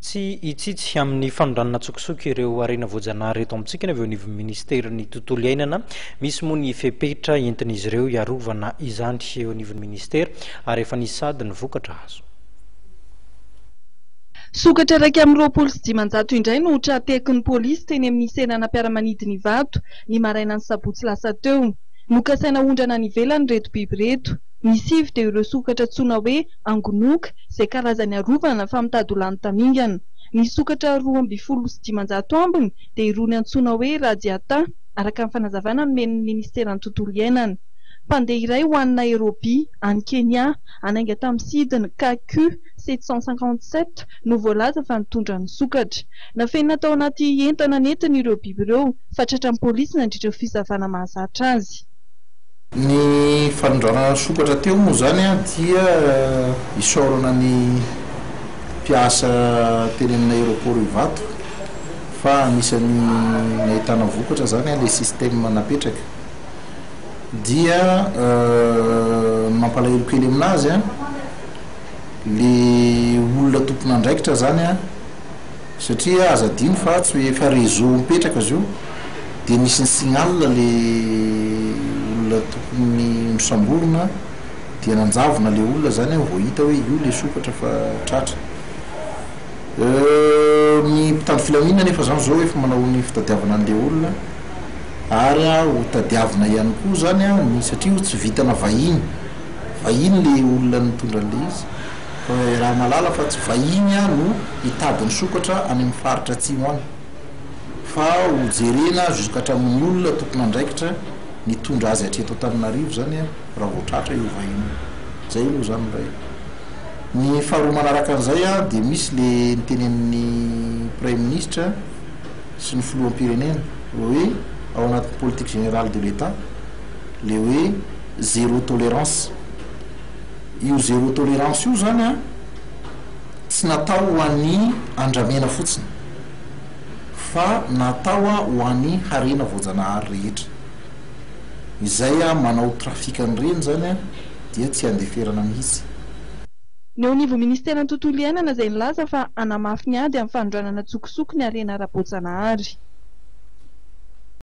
Tsy itsitsy amin'ny fanondranana tsokotsoko ireo arena voajanahary reto amintsika avy eo anivon'ny ministerny tontolo iainana misy moa ny fepetra entin'izy ireo iarovana izany eo anivon'ny ministera ary efa nisy sady ny vokatra azo. Sokatra raika amin'ny 20 indray no tratekin'ny polisy teny amin'ny senanam-piaramanidiny Ivato ny maraina ny sabotsy lasa teo. Nokasaina ondrana any ivelany reto biby reto. Ny sivy dia ireo sokatra antsoina hoe angonoka izay karazany arovana fa mitady ho lany tamingana. Ny sokatra 12,500 ambiny dia irony antsoina hoe radiata araka ny fanazavana nomen'ny ministeran'ny tontolo iainana. Mpandeha iray hoanina Nairobi any Kenya anainga tamin'ny sidiny KQ 757 no voalaza fa nitondra ny sokatra. Nafenina tao anaty entana nentina ireo biby ireo fa tratran'ny polisy nandritra fizavana mahazatra azy. Ny fanondrana sokatra teo moa zany dia isaorana ny mpiasa teny amin'ny aéroport Ivato fa anisan'ny nahitana vokatra zany le système napetraka dia mampalahelo kely aminazy le olona tompona andraikitra zany satria aza dino fa tsy hoe efa réseau mipetraka azy io dia nisy ny signal le olona tokony misamborona dia nanjavona le olona zany vao hita hoe io le sokatra fa tratra. Ny mpitandro filaminana nefa zany zao efa manao ny fitadiavana an'le olona ary ho tadiavina ihany koa zany satria tsy vitana vahiny le olona nitondra an'le izy fa raha malala fa tsy vahiny no hitadiny sokatra any amin'ny faritra atsimo any fa ho jerena jusqu'à hatramin'ny olona tokony andraikitra nitondra azy hatreto Antananarivo zany raha vao tratra io vahiny zay aloha zany ray. Ny faharoa manaraka an'izay dia misy le niteny amin'ny premier ministre sy ny filoham-pirenena hoe ao anatin'ny politique générale de l'État le hoe zéro tolérance. Io zéro tolérance io zany tsy natao ho an'ny andramena fotsiny fa natao ho an'ny harena voajanahary rehetra. Izay manao trafikan'ireny zany dia tsy handeferana mihitsy. Ny eo anivon'ny ministeran'ny tontolo iainana izay nilaza fa hanamafy ny ady amin'ny fanondranana tsokosoko ny harena ara-boajanahary.